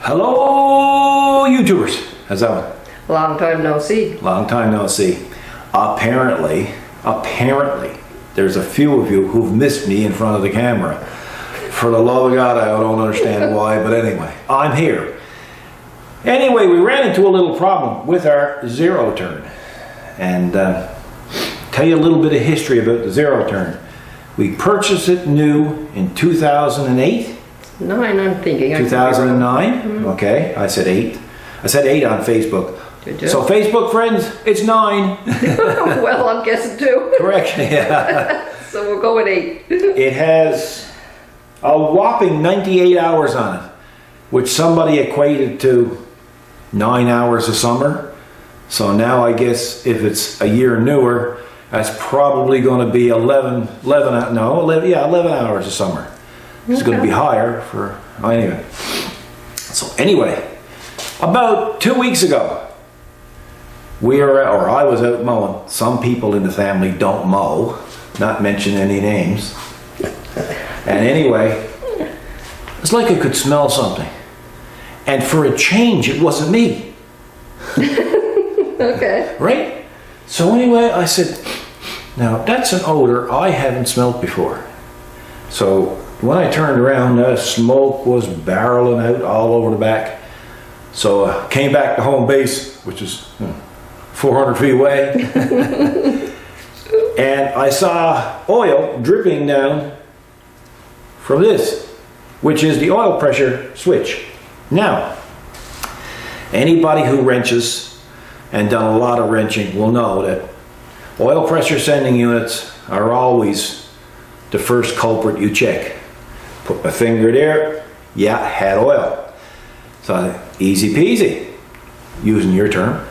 Hello, YouTubers. How's that one? Long time no see. Long time no see. Apparently, there's a few of you who've missed me in front of the camera. For the love of God, I don't understand why, but anyway, I'm here. Anyway, we ran into a little problem with our zero turn. And tell you a little bit of history about the zero turn. We purchased it new in 2008. 9, I'm thinking. 2009? Okay, I said 8. I said 8 on Facebook. Good job. So Facebook friends, it's 9. Well, I'm guessing 2. Correct, yeah. So we'll go with 8. It has a whopping 98 hours on it, which somebody equated to 9 hours a summer. So now I guess if it's a year newer, that's probably going to be 11 hours a summer. It's going to be higher for, anyway. So anyway, about 2 weeks ago, I was out mowing. Some people in the family don't mow, not mention any names. And anyway, it's like I could smell something. And for a change, it wasn't me. Okay. Right? So anyway, I said, now that's an odor I haven't smelled before. So when I turned around, the smoke was barreling out all over the back. So I came back to home base, which is 400 feet away. And I saw oil dripping down from this, which is the oil pressure switch. Now, anybody who wrenches and done a lot of wrenching will know that oil pressure sending units are always the first culprit you check. Put my finger there, yeah, had oil. So easy peasy, using your term.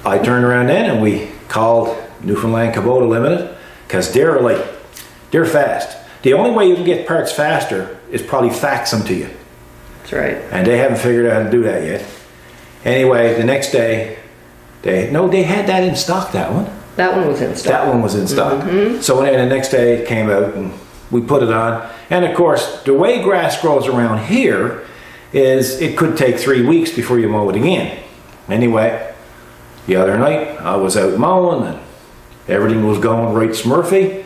I turned around then and we called Newfoundland Kubota Limited, because they're fast. The only way you can get parts faster is probably fax them to you. That's right. And they haven't figured out how to do that yet. Anyway, the next day, they had that in stock, that one. That one was in stock. That one was in stock. Mm-hmm. So then the next day it came out and we put it on. And of course, the way grass grows around here is it could take 3 weeks before you mow it again. Anyway, the other night I was out mowing and everything was going right smurfy.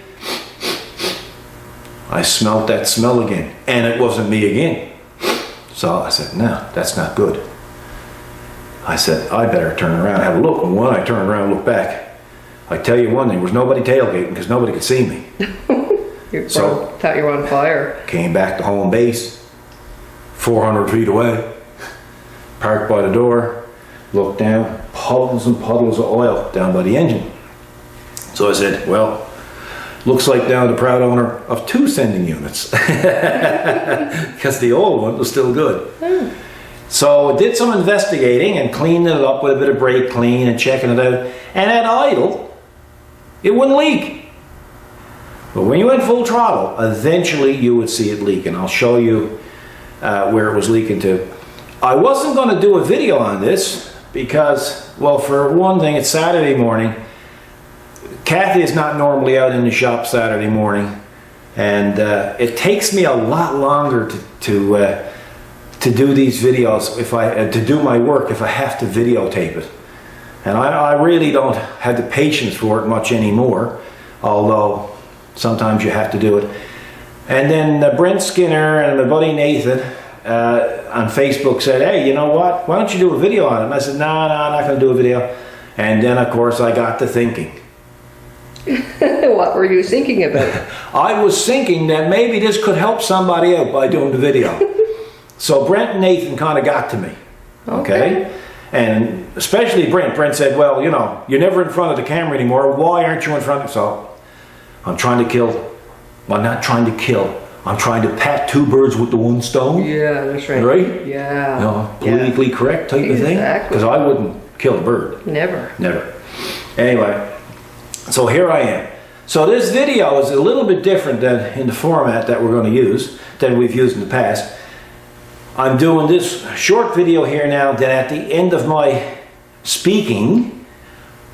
I smelled that smell again, and it wasn't me again. So I said, no, that's not good. I said, I better turn around and have a look. And when I turned around and looked back, I tell you one thing, there was nobody tailgating because nobody could see me. You So thought you were on fire. Came back to home base, 400 feet away, parked by the door, looked down, puddles and puddles of oil down by the engine. So I said, well, looks like now the proud owner of 2 sending units, because the old one was still good. So I did some investigating and cleaned it up with a bit of brake clean and checking it out. And at idle, it wouldn't leak. But when you went full throttle, eventually you would see it leak. And I'll show you where it was leaking to. I wasn't going to do a video on this because, well, for one thing, it's Saturday morning. Kathy is not normally out in the shop Saturday morning. And it takes me a lot longer to do these videos, to do my work if I have to videotape it. And I really don't have the patience for it much anymore, although sometimes you have to do it. And then Brent Skinner and my buddy Nathan on Facebook said, hey, you know what, why don't you do a video on it? And I said, no, I'm not going to do a video. And then of course I got to thinking. What were you thinking about? I was thinking that maybe this could help somebody out by doing the video. So Brent and Nathan kind of got to me, okay? And especially Brent. Brent said, well, you know, you're never in front of the camera anymore. Why aren't you in front of... So I'm trying to kill... Well, not trying to kill. I'm trying to pat 2 birds with the 1 stone. Yeah, that's right. Right? Yeah. You know, politically correct type of thing. Because I wouldn't kill a bird. Never. Never. Anyway, so here I am. So this video is a little bit different than in the format that we're going to use, than we've used in the past. I'm doing this short video here now, then at the end of my speaking,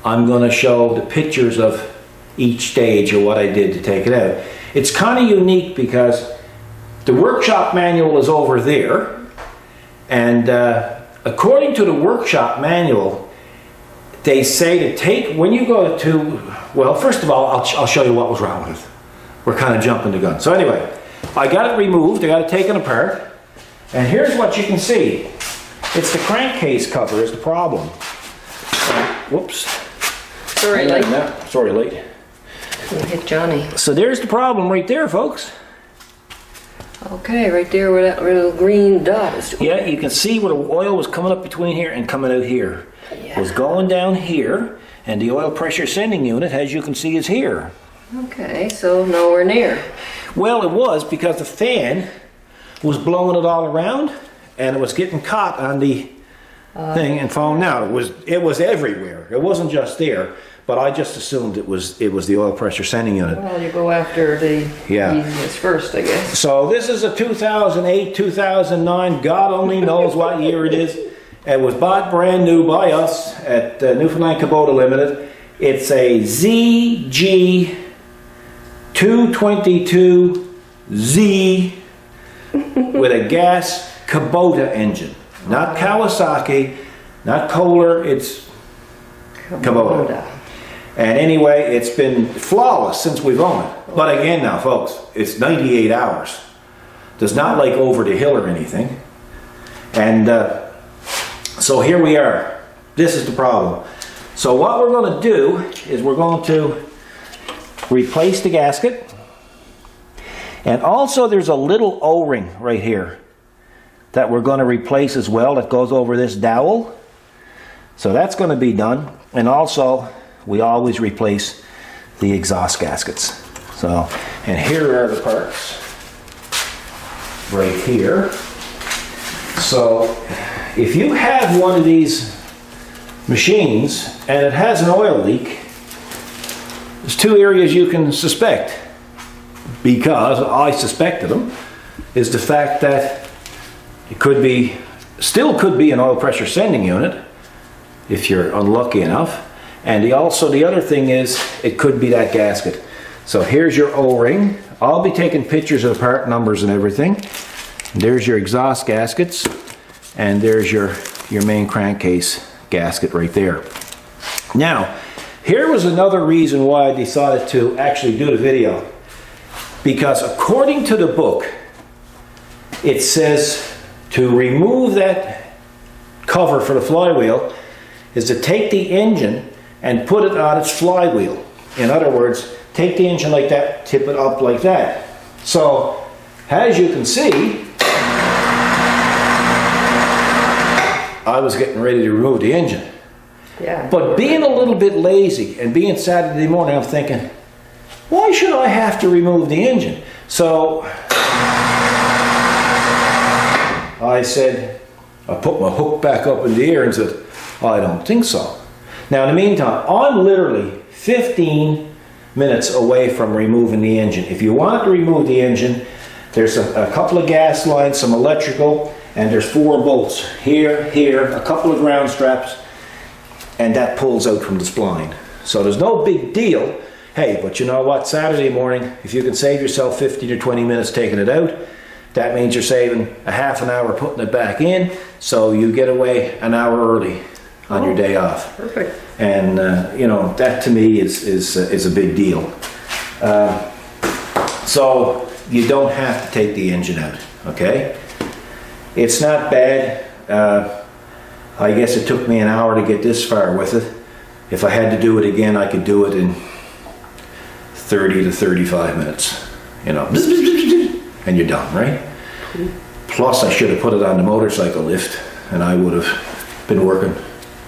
I'm going to show the pictures of each stage of what I did to take it out. It's kind of unique because the workshop manual is over there, And according to the workshop manual, they say to take, when you go to, well, first of all, I'll show you what was wrong with it. We're kind of jumping the gun. So anyway, I got it removed, I got it taken apart, and here's what you can see. It's the crankcase cover is the problem. Whoops. Sorry, late. Sorry, late. Hit Johnny. So there's the problem right there, folks. Okay, right there where that little green dot is. Yeah, you can see where the oil was coming up between here and coming out here. Yeah. It was going down here, and the oil pressure sending unit, as you can see, is here. Okay, so nowhere near. Well, it was because the fan was blowing it all around, and it was getting caught on the thing and falling out. It was everywhere. It wasn't just there, but I just assumed it was the oil pressure sending unit. Well, you go after the Yeah. easiest first, I guess. So this is a 2008, 2009, God only knows what year it is. It was bought brand new by us at Newfoundland Kubota Limited. It's a ZG222Z with a gas Kubota engine. Not Kawasaki, not Kohler, it's Kubota. And anyway, it's been flawless since we've owned it. But again now, folks, it's 98 hours. Does not like over the hill or anything. And so here we are. This is the problem. So what we're going to do is we're going to replace the gasket. And also there's a little O-ring right here that we're going to replace as well that goes over this dowel. So that's going to be done. And also we always replace the exhaust gaskets. So, and here are the parts right here. So if you have one of these machines and it has an oil leak, there's two areas you can suspect, because I suspected them, is the fact that it still could be an oil pressure sending unit if you're unlucky enough. And the other thing is it could be that gasket. So here's your O-ring. I'll be taking pictures of the part numbers and everything. There's your exhaust gaskets, and there's your main crankcase gasket right there. Now, here was another reason why I decided to actually do the video. Because according to the book, it says to remove that cover for the flywheel is to take the engine and put it on its flywheel. In other words, take the engine like that, tip it up like that. So, as you can see, I was getting ready to remove the engine. Yeah. But being a little bit lazy and being Saturday morning, I'm thinking, why should I have to remove the engine? So I said, I put my hook back up in the air and said, I don't think so. Now in the meantime, I'm literally 15 minutes away from removing the engine. If you want to remove the engine, there's a couple of gas lines, some electrical, and there's 4 bolts here, here, a couple of ground straps, and that pulls out from the spline. So there's no big deal. Hey, but you know what? Saturday morning, if you can save yourself 15 or 20 minutes taking it out, that means you're saving a half an hour putting it back in, so you get away an hour early on your day off. Perfect. And you know, that to me is a big deal. So you don't have to take the engine out, okay? It's not bad. I guess it took me an hour to get this far with it. If I had to do it again, I could do it in 30 to 35 minutes. You know, and you're done, right? Plus, I should have put it on the motorcycle lift, and I would have been working.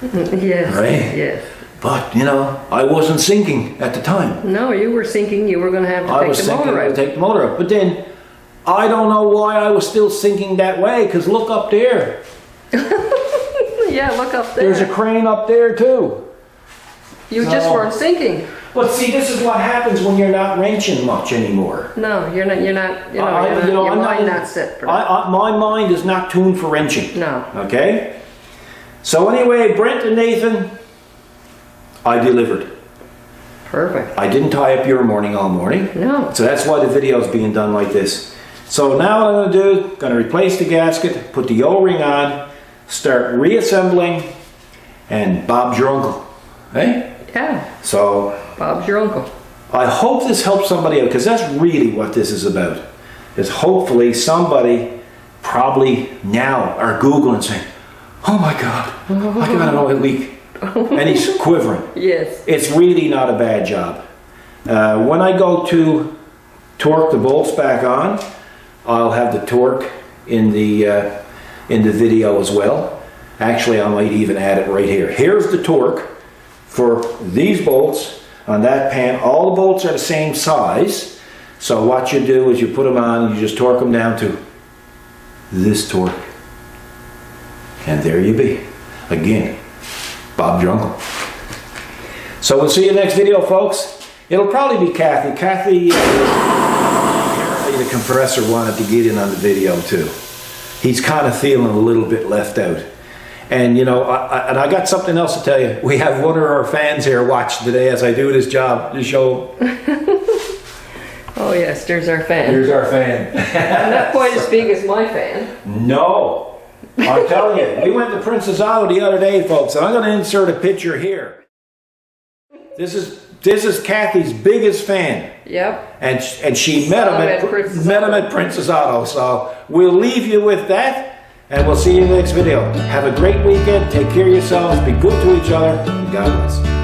Yes. Right? Yes. But, you know, I wasn't sinking at the time. No, you were thinking you were going to have to I take was the thinking motor I'd out. take the motor out. But then, I don't know why I was still sinking that way, because look up there. Yeah, look up there. There's a crane up there, too. You just weren't sinking. But see, this is what happens when you're not wrenching much anymore. No, your mind not set for that. My mind is not tuned for wrenching. No. Okay? So anyway, Brent and Nathan, I delivered. Perfect. I didn't tie up your morning all morning. No. So that's why the video is being done like this. So now what I'm going to do, going to replace the gasket, put the O-ring on, start reassembling, and Bob's your uncle. Hey? Yeah, So Bob's your uncle. I hope this helps somebody out, because that's really what this is about. Is hopefully somebody probably now are Googling saying, oh my God, I got an oil leak. And he's quivering. Yes. It's really not a bad job. When I go to torque the bolts back on, I'll have the torque in the video as well. Actually, I might even add it right here. Here's the torque for these bolts on that pan. All the bolts are the same size. So what you do is you put them on, you just torque them down to this torque. And there you be. Again, Bob your uncle. So we'll see you next video, folks. It'll probably be Kathy. Kathy, apparently the compressor wanted to get in on the video too. He's kind of feeling a little bit left out. And you know, I got something else to tell you. We have one of our fans here watching today as I do this job, this show. Oh yes, there's our fan. Here's our fan. Not quite as big as my fan. No, I'm telling you, we went to Princess Auto the other day, folks, and I'm going to insert a picture here. This is Kathy's biggest fan. Yep. And she met him at Princess Auto. So we'll leave you with that. And we'll see you in the next video. Have a great weekend. Take care of yourselves. Be good to each other. And God bless.